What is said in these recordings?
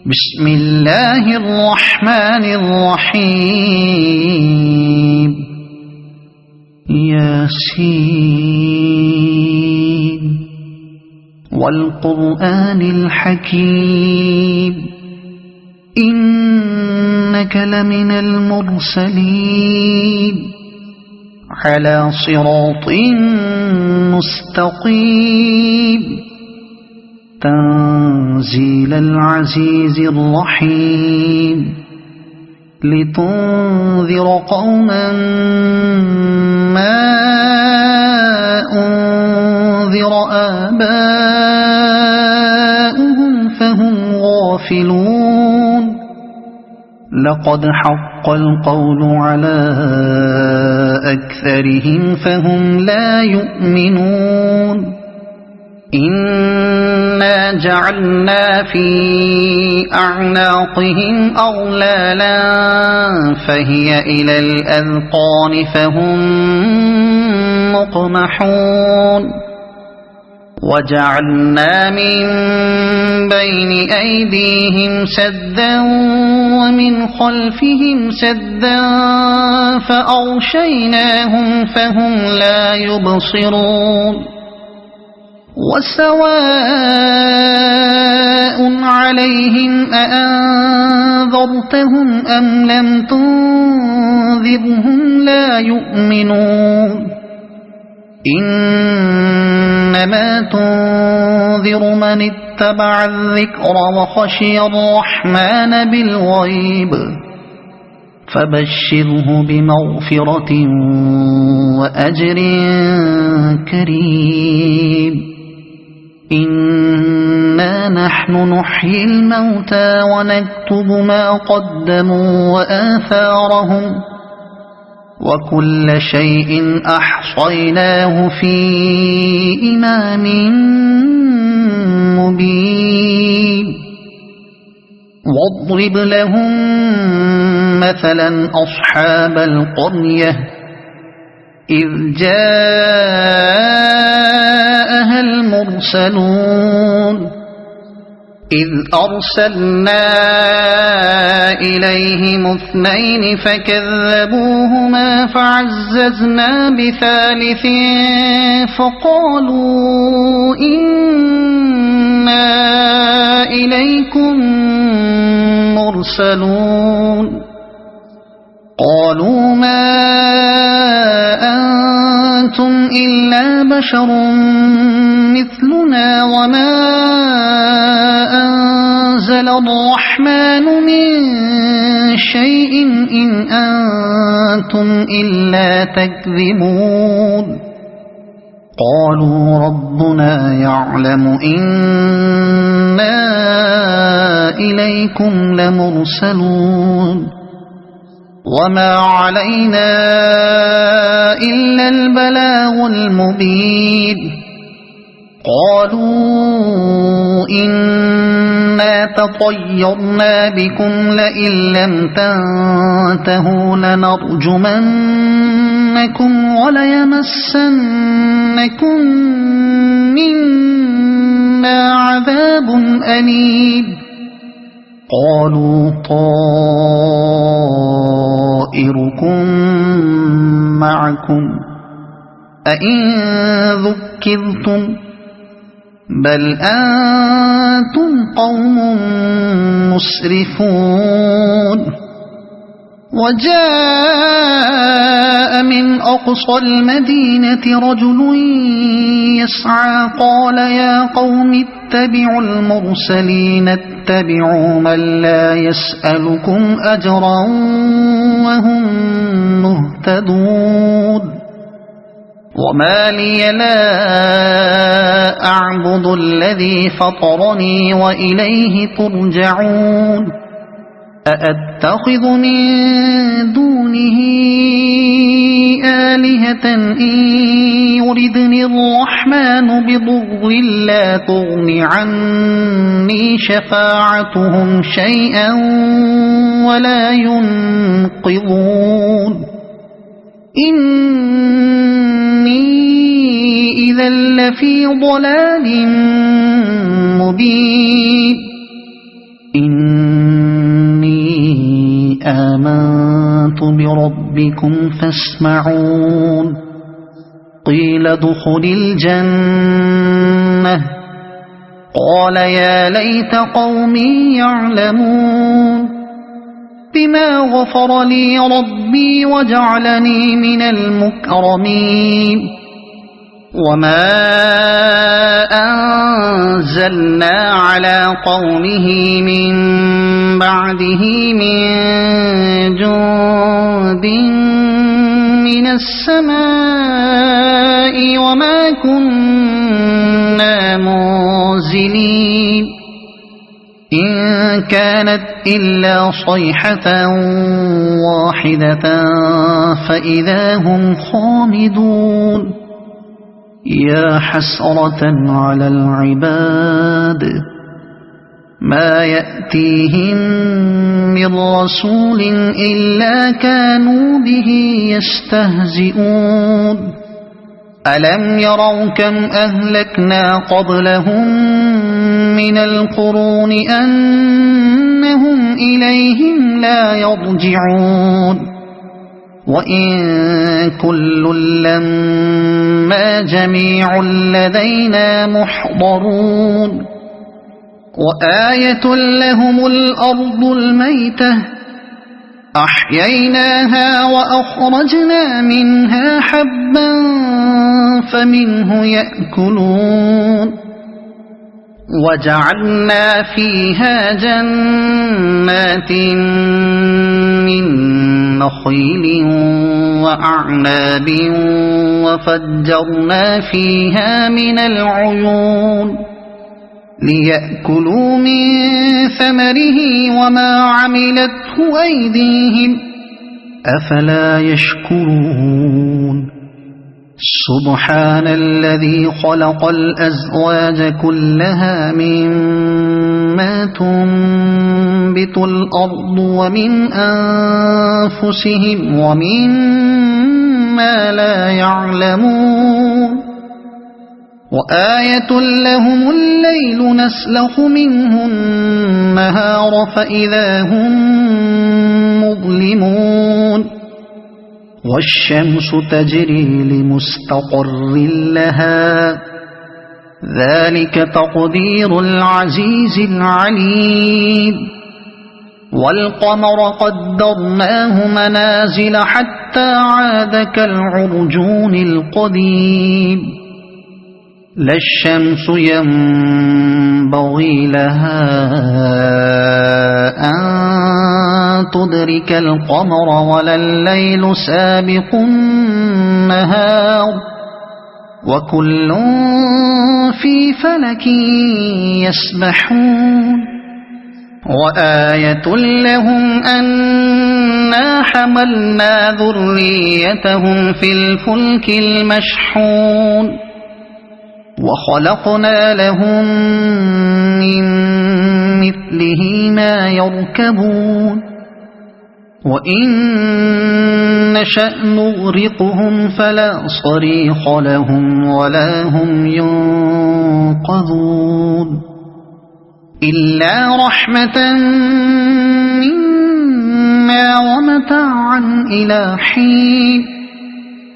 بسم الله الرحمن الرحيم ياسين والقرآن الحكيم إنك لمن المرسلين على صراط مستقيم تنزيل العزيز الرحيم لتنذر قوما ما أنذر آباؤهم فهم غافلون لقد حق القول على أكثرهم فهم لا يؤمنون إنا جعلنا في أعناقهم أغلالا فهي إلى الأذقان فهم مقمحون وجعلنا من بين أيديهم سدا ومن خلفهم سدا فأغشيناهم فهم لا يبصرون وسواء عليهم أأنذرتهم أم لم تنذرهم لا يؤمنون إنما تنذر من اتبع الذكر وخشي الرحمن بالغيب فبشره بمغفرة وأجر كريم إنا نحن نحيي الموتى ونكتب ما قدموا وآثارهم وكل شيء أحصيناه في إمام مبين واضرب لهم مثلا أصحاب القرية إذ جاءها المرسلون إذ أرسلنا إليهم اثنين فكذبوهما فعززنا بثالث فقالوا إنا إليكم مرسلون قالوا ما أنتم إلا بشر مثلنا وما أنزل الرحمن من شيء إن أنتم إلا تكذبون قالوا ربنا يعلم إنا إليكم لمرسلون وما علينا إلا البلاغ المبين قالوا إنا تطيرنا بكم لئن لم تنتهوا لنرجمنكم وليمسنكم منا عذاب أليم قالوا طائركم معكم أئن ذكرتم بل أنتم قوم مسرفون وجاء من أقصى المدينة رجل يسعى قال يا قوم اتبعوا المرسلين اتبعوا من لا يسألكم أجرا وهم مهتدون وما لي لا أعبد الذي فطرني وإليه ترجعون أأتخذ من دونه آلهة إن يردني الرحمن بضر لا تغن عني شفاعتهم شيئا ولا ينقذون إني إذا لفي ضلال مبين إني آمنت بربكم فاسمعون قيل ادخل الجنة قال يا ليت قومي يعلمون بما غفر لي ربي وجعلني من المكرمين وما أنزلنا على قومه من بعده من جند من السماء وما كنا منزلين إن كانت إلا صيحة واحدة فإذا هم خامدون يا حسرة على العباد ما يأتيهم من رسول إلا كانوا به يستهزئون ألم يروا كم أهلكنا قبلهم من القرون أنهم إليهم لا يرجعون وإن كل لما جميع لدينا محضرون وآية لهم الأرض الميتة أحييناها وأخرجنا منها حبا فمنه يأكلون وجعلنا فيها جنات من نخيل وأعناب وفجرنا فيها من العيون ليأكلوا من ثمره وما عملته أيديهم أفلا يشكرون سبحان الذي خلق الأزواج كلها مما تنبت الأرض ومن أنفسهم ومما لا يعلمون وآية لهم الليل نسلخ منه النهار فإذا هم مظلمون والشمس تجري لمستقر لها ذلك تقدير العزيز العليم والقمر قدرناه منازل حتى عاد كالعرجون القديم لا الشمس ينبغي لها أن تدرك القمر ولا الليل سابق النهار وكل في فلك يسبحون وآية لهم أنا حملنا ذريتهم في الفلك المشحون وخلقنا لهم من مثله ما يركبون وإن نشأ نغرقهم فلا صريخ لهم ولا هم ينقذون إلا رحمة منا ومتاعا إلى حين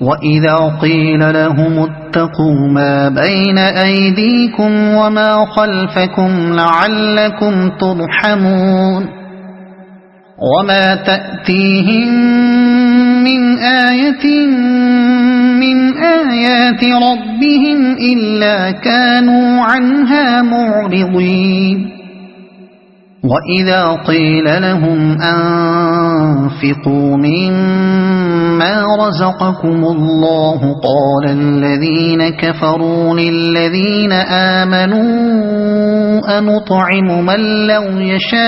وإذا قيل لهم اتقوا ما بين أيديكم وما خلفكم لعلكم ترحمون وما تأتيهم من آية من آيات ربهم إلا كانوا عنها معرضين وإذا قيل لهم أنفقوا مما رزقكم الله قال الذين كفروا للذين آمنوا أنطعم من لو يشاء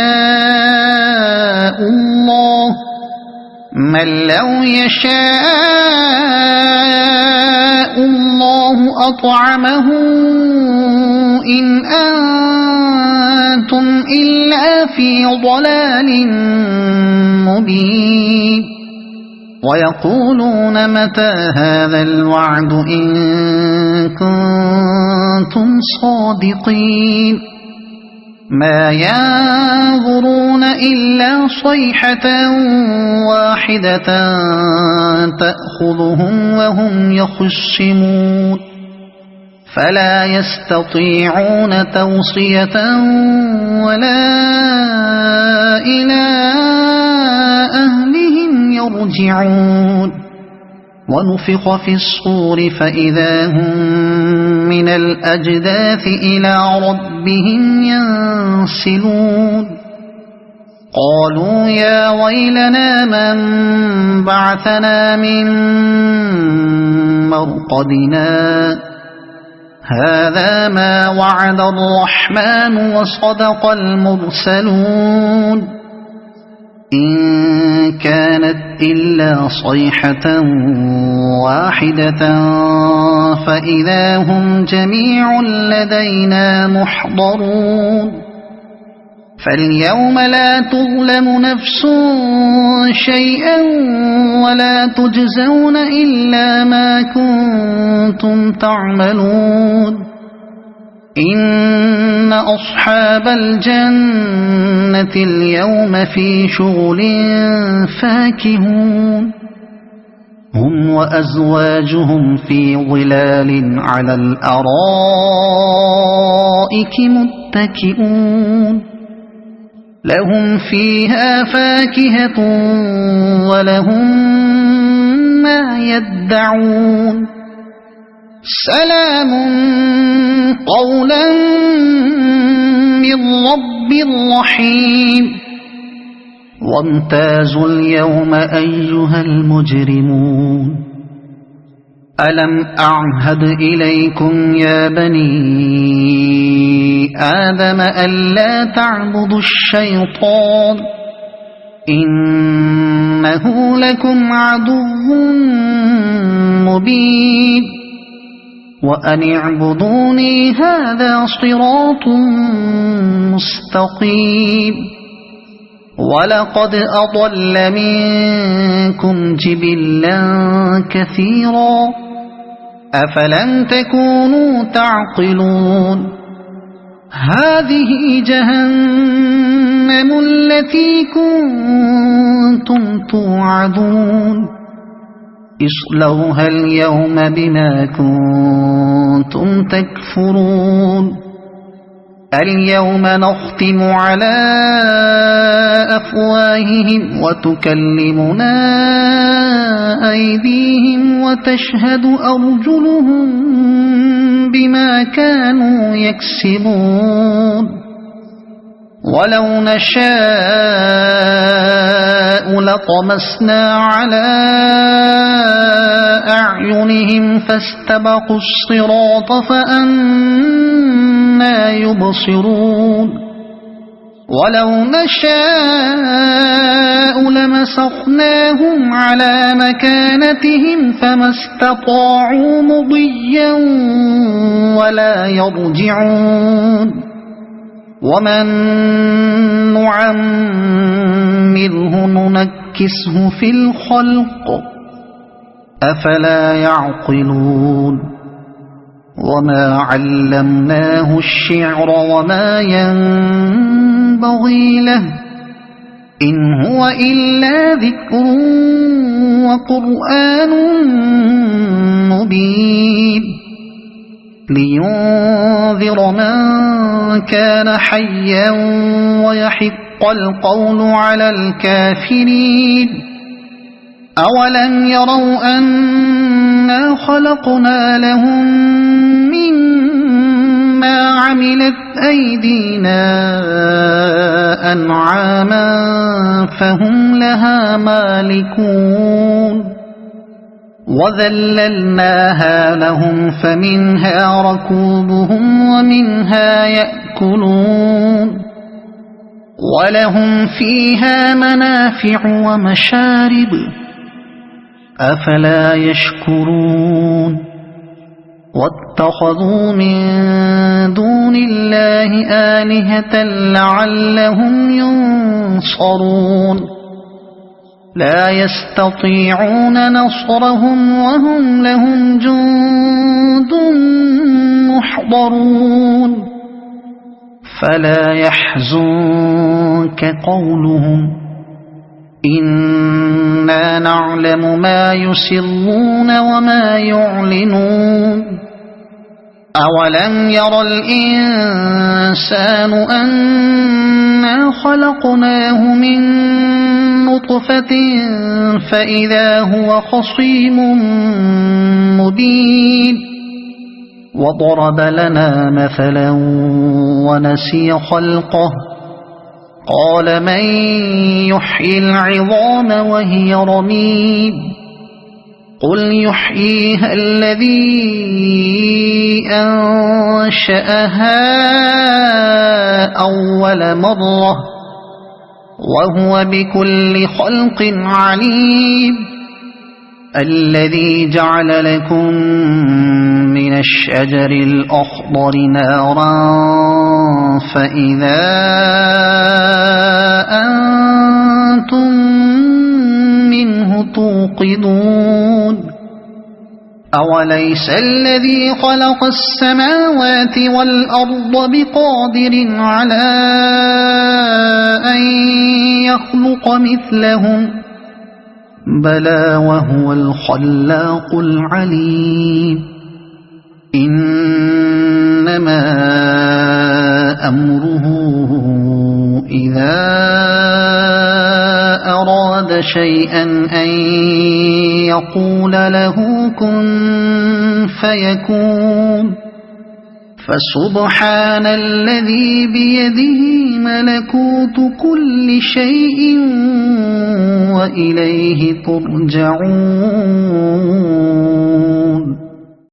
الله أطعمه إن أنتم إلا في ضلال مبين ويقولون متى هذا الوعد إن كنتم صادقين ما ينظرون إلا صيحة واحدة تأخذهم وهم يخصمون فلا يستطيعون توصية ولا إلى أهلهم يرجعون ونفخ في الصور فإذا هم من الأجداث إلى ربهم ينسلون قالوا يا ويلنا من بعثنا من مرقدنا هذا ما وعد الرحمن وصدق المرسلون إن كانت إلا صيحة واحدة فإذا هم جميع لدينا محضرون فاليوم لا تظلم نفس شيئا ولا تجزون إلا ما كنتم تعملون إن أصحاب الجنة اليوم في شغل فاكهون هم وأزواجهم في ظلال على الأرائك متكئون لهم فيها فاكهة ولهم ما يدعون سلام قولا من رب رحيم وامتازوا اليوم أيها المجرمون ألم أعهد إليكم يا بني آدم ألا تعبدوا الشيطان إنه لكم عدو مبين وأن اعبدوني هذا صراط مستقيم ولقد أضل منكم جبلا كثيرا أفلم تكونوا تعقلون هذه جهنم التي كنتم توعدون اصلوها اليوم بما كنتم تكفرون اليوم نختم على أفواههم وتكلمنا أيديهم وتشهد أرجلهم بما كانوا يكسبون ولو نشاء لطمسنا على أعينهم فاستبقوا الصراط فأنى يبصرون ولو نشاء لمسخناهم على مكانتهم فما استطاعوا مضيا ولا يرجعون ومن نعمره ننكسه في الخلق أفلا يعقلون وما علمناه الشعر وما ينبغي له إن هو إلا ذكر وقرآن مبين لينذر من كان حيا ويحق القول على الكافرين أولم يروا أنا خلقنا لهم مما عملت أيدينا أنعاما فهم لها مالكون وذللناها لهم فمنها ركوبهم ومنها يأكلون ولهم فيها منافع ومشارب أفلا يشكرون واتخذوا من دون الله آلهة لعلهم ينصرون لا يستطيعون نصرهم وهم لهم جند محضرون فلا يحزنك قولهم إنا نعلم ما يسرون وما يعلنون أولم ير الإنسان أنا خلقناه من نطفة فإذا هو خصيم مبين وضرب لنا مثلا ونسي خلقه قال من يحيي العظام وهي رميم قل يحييها الذي أنشأها أول مرة وهو بكل خلق عليم الذي جعل لكم من الشجر الأخضر نارا فإذا أنتم منه توقدون أوليس الذي خلق السماوات والأرض بقادر على أن يخلق مثلهم بلى وهو الخلاق العليم إنما أمره إذا أراد شيئا أن يقول له كن فيكون فسبحان الذي بيده ملكوت كل شيء وإليه ترجعون